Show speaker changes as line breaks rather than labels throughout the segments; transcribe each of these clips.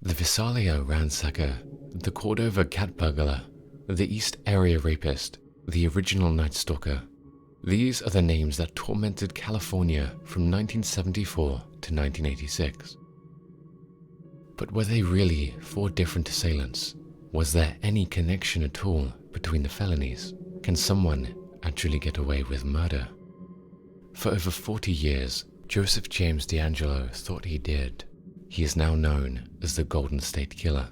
The Visalia Ransacker, the Cordova cat burglar, the East Area Rapist, the original Night Stalker. These are the names that tormented California from 1974 to 1986. But were they really 4 different assailants? Was there any connection at all between the felonies? Can someone actually get away with murder? For over 40 years, Joseph James DeAngelo thought he did. He is now known as the Golden State Killer.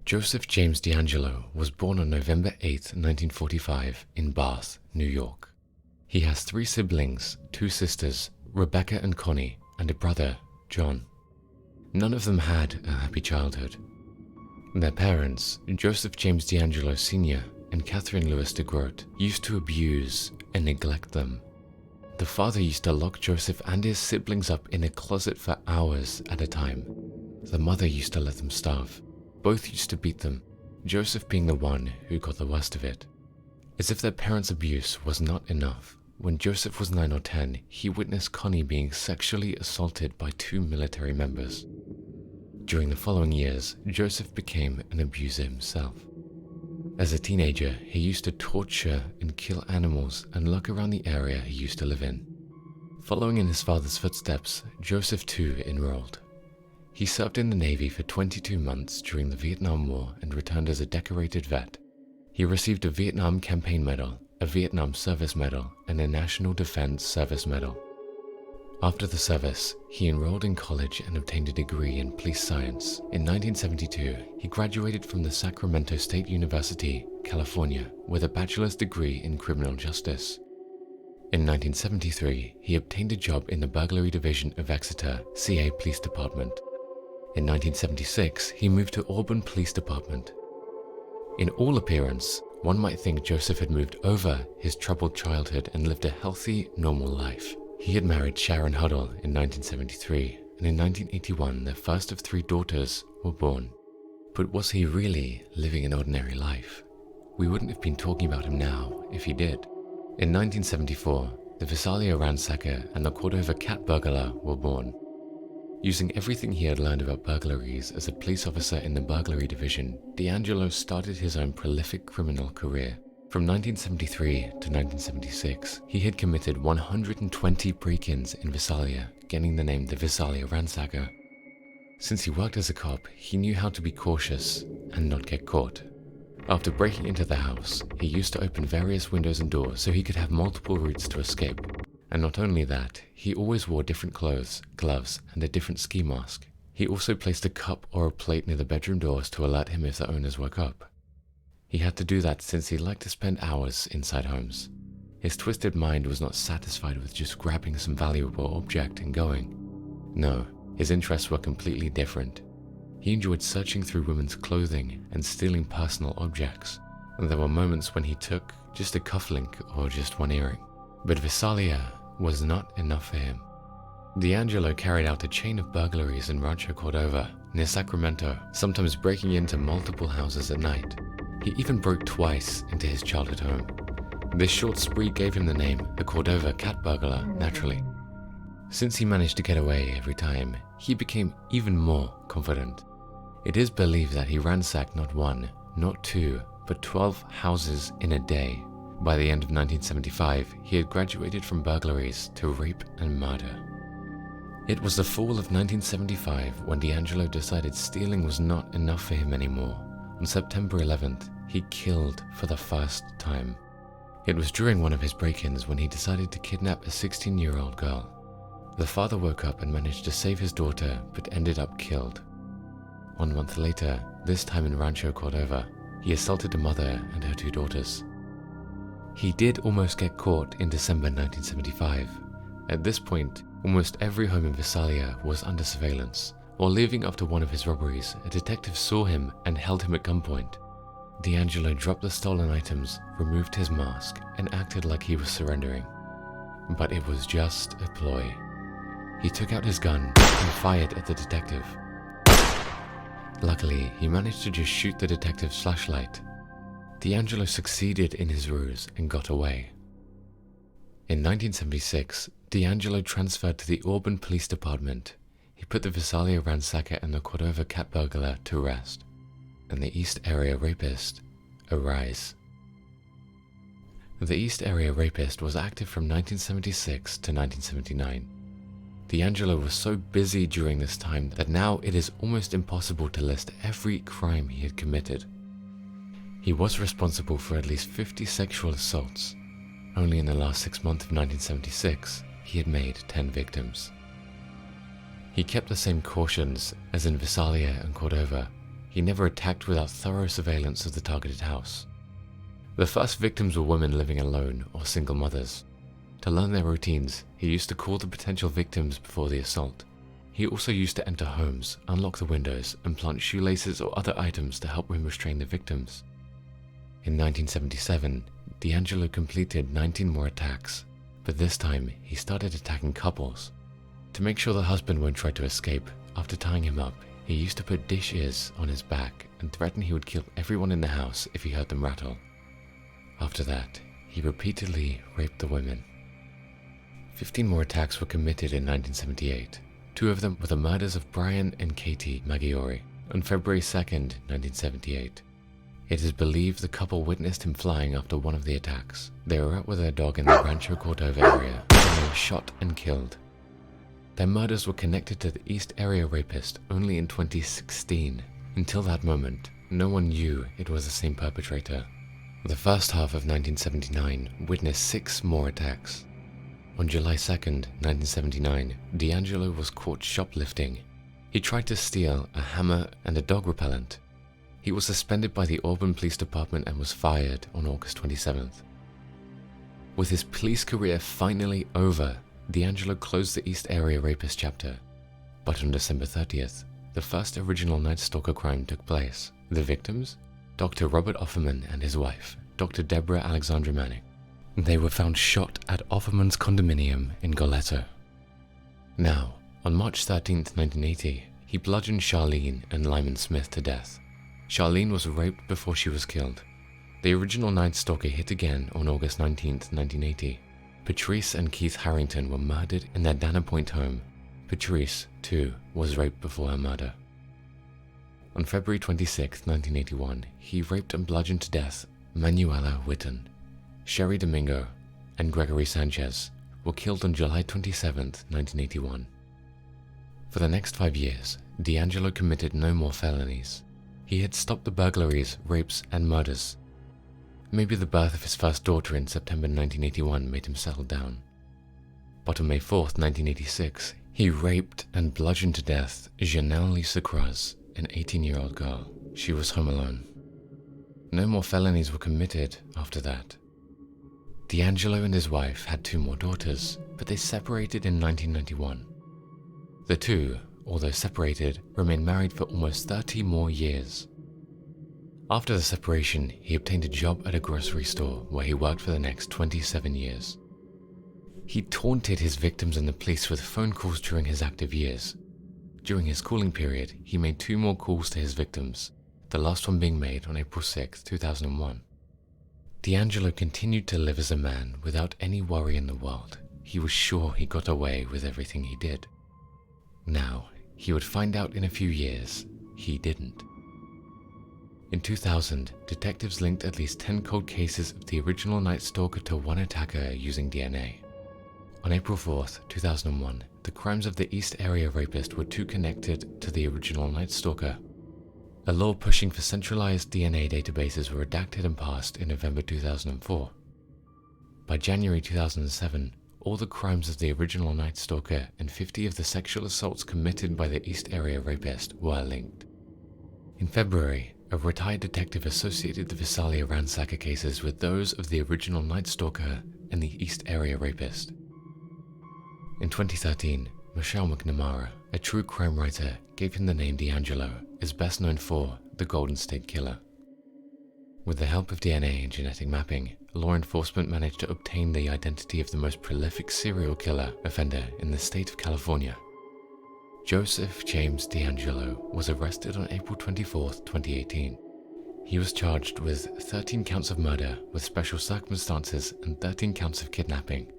Joseph James DeAngelo was born on November 8, 1945 in Bath, New York. He has 3 siblings, 2 sisters, Rebecca and Connie, and a brother, John. None of them had a happy childhood. Their parents, Joseph James DeAngelo Sr. and Catherine Lewis DeGroat, used to abuse and neglect them. The father used to lock Joseph and his siblings up in a closet for hours at a time. The mother used to let them starve. Both used to beat them, Joseph being the one who got the worst of it. As if their parents' abuse was not enough, when Joseph was 9 or 10, he witnessed Connie being sexually assaulted by 2 military members. During the following years, Joseph became an abuser himself. As a teenager, he used to torture and kill animals and lurk around the area he used to live in. Following in his father's footsteps, Joseph too enrolled. He served in the Navy for 22 months during the Vietnam War and returned as a decorated vet. He received a Vietnam Campaign Medal, a Vietnam Service Medal, and a National Defense Service Medal. After the service, he enrolled in college and obtained a degree in police science. In 1972, he graduated from the Sacramento State University, California, with a bachelor's degree in criminal justice. In 1973, he obtained a job in the burglary division of Exeter, CA Police Department. In 1976, he moved to Auburn Police Department. In all appearance, one might think Joseph had moved over his troubled childhood and lived a healthy, normal life. He had married Sharon Huddle in 1973, and in 1981 their first of 3 daughters were born. But was he really living an ordinary life? We wouldn't have been talking about him now if he did. In 1974, the Visalia Ransacker and the Cordova cat burglar were born. Using everything he had learned about burglaries as a police officer in the burglary division, DeAngelo started his own prolific criminal career. From 1973 to 1976, he had committed 120 break-ins in Visalia, getting the name the Visalia Ransacker. Since he worked as a cop, he knew how to be cautious and not get caught. After breaking into the house, he used to open various windows and doors so he could have multiple routes to escape. And not only that, he always wore different clothes, gloves, and a different ski mask. He also placed a cup or a plate near the bedroom doors to alert him if the owners woke up. He had to do that since he liked to spend hours inside homes. His twisted mind was not satisfied with just grabbing some valuable object and going. No, his interests were completely different. He enjoyed searching through women's clothing and stealing personal objects. And there were moments when he took just a cufflink or just one earring. But Visalia was not enough for him. DeAngelo carried out a chain of burglaries in Rancho Cordova, near Sacramento, sometimes breaking into multiple houses at night. He even broke twice into his childhood home. This short spree gave him the name the Cordova cat burglar naturally. Since he managed to get away every time, he became even more confident. It is believed that he ransacked not 1, not 2, but 12 houses in a day. By the end of 1975, he had graduated from burglaries to rape and murder. It was the fall of 1975 when DeAngelo decided stealing was not enough for him anymore. On September 11th, he killed for the first time. It was during one of his break-ins when he decided to kidnap a 16-year-old girl. The father woke up and managed to save his daughter, but ended up killed. 1 month later, this time in Rancho Cordova, he assaulted the mother and her 2 daughters. He did almost get caught in December 1975. At this point, almost every home in Visalia was under surveillance. While leaving after one of his robberies, a detective saw him and held him at gunpoint. DeAngelo dropped the stolen items, removed his mask, and acted like he was surrendering. But it was just a ploy. He took out his gun and fired at the detective. Luckily, he managed to just shoot the detective's flashlight. DeAngelo succeeded in his ruse and got away. In 1976, DeAngelo transferred to the Auburn Police Department. He put the Visalia Ransacker and the Cordova cat burglar to rest, and the East Area Rapist arise. The East Area Rapist was active from 1976 to 1979. DeAngelo was so busy during this time that now it is almost impossible to list every crime he had committed. He was responsible for at least 50 sexual assaults. Only in the last 6 months of 1976, he had made 10 victims. He kept the same cautions as in Visalia and Cordova. He never attacked without thorough surveillance of the targeted house. The first victims were women living alone or single mothers. To learn their routines, he used to call the potential victims before the assault. He also used to enter homes, unlock the windows, and plant shoelaces or other items to help him restrain the victims. In 1977, DeAngelo completed 19 more attacks, but this time he started attacking couples. To make sure the husband won't try to escape, after tying him up, he used to put dishes on his back and threaten he would kill everyone in the house if he heard them rattle. After that, he repeatedly raped the women. 15 more attacks were committed in 1978. 2 of them were the murders of Brian and Katie Maggiore on February 2nd, 1978. It is believed the couple witnessed him flying after one of the attacks. They were out with their dog in the Rancho Cordova area when they were shot and killed. Their murders were connected to the East Area Rapist only in 2016. Until that moment, no one knew it was the same perpetrator. The first half of 1979 witnessed 6 more attacks. On July 2nd, 1979, DeAngelo was caught shoplifting. He tried to steal a hammer and a dog repellent. He was suspended by the Auburn Police Department and was fired on August 27th. With his police career finally over, DeAngelo closed the East Area Rapist chapter. But on December 30th, the first original Night Stalker crime took place. The victims? Dr. Robert Offerman and his wife, Dr. Deborah Alexandra Manning. They were found shot at Offerman's condominium in Goleta. Now, on March 13th, 1980, he bludgeoned Charlene and Lyman Smith to death. Charlene was raped before she was killed. The original Night Stalker hit again on August 19th, 1980. Patrice and Keith Harrington were murdered in their Dana Point home. Patrice, too, was raped before her murder. On February 26, 1981, he raped and bludgeoned to death Manuela Witten. Sherry Domingo and Gregory Sanchez were killed on July 27, 1981. For the next 5 years, DeAngelo committed no more felonies. He had stopped the burglaries, rapes, and murders. Maybe the birth of his first daughter in September 1981 made him settle down. But on May 4, 1986, he raped and bludgeoned to death Janelle Lisa Cruz, an 18-year-old girl. She was home alone. No more felonies were committed after that. DeAngelo and his wife had 2 more daughters, but they separated in 1991. The two, although separated, remained married for almost 30 more years. After the separation, he obtained a job at a grocery store where he worked for the next 27 years. He taunted his victims and the police with phone calls during his active years. During his cooling period, he made 2 more calls to his victims, the last one being made on April 6, 2001. DeAngelo continued to live as a man without any worry in the world. He was sure he got away with everything he did. Now, he would find out in a few years, he didn't. In 2000, detectives linked at least 10 cold cases of the original Night Stalker to one attacker using DNA. On April 4, 2001, the crimes of the East Area Rapist were too connected to the original Night Stalker. A law pushing for centralized DNA databases were redacted and passed in November 2004. By January 2007, all the crimes of the original Night Stalker and 50 of the sexual assaults committed by the East Area Rapist were linked. In February, a retired detective associated the Visalia Ransacker cases with those of the original Night Stalker and the East Area Rapist. In 2013, Michelle McNamara, a true crime writer, gave him the name DeAngelo, is best known for the Golden State Killer. With the help of DNA and genetic mapping, law enforcement managed to obtain the identity of the most prolific serial killer offender in the state of California. Joseph James DeAngelo was arrested on April 24, 2018. He was charged with 13 counts of murder with special circumstances and 13 counts of kidnapping.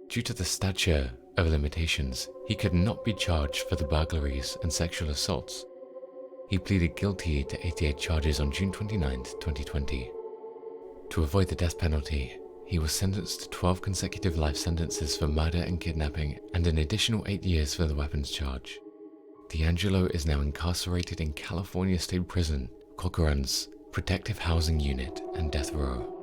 Due to the statute of limitations, he could not be charged for the burglaries and sexual assaults. He pleaded guilty to 88 charges on June 29, 2020. To avoid the death penalty, he was sentenced to 12 consecutive life sentences for murder and kidnapping and an additional 8 years for the weapons charge. DeAngelo is now incarcerated in California State Prison, Corcoran's Protective Housing Unit and Death Row.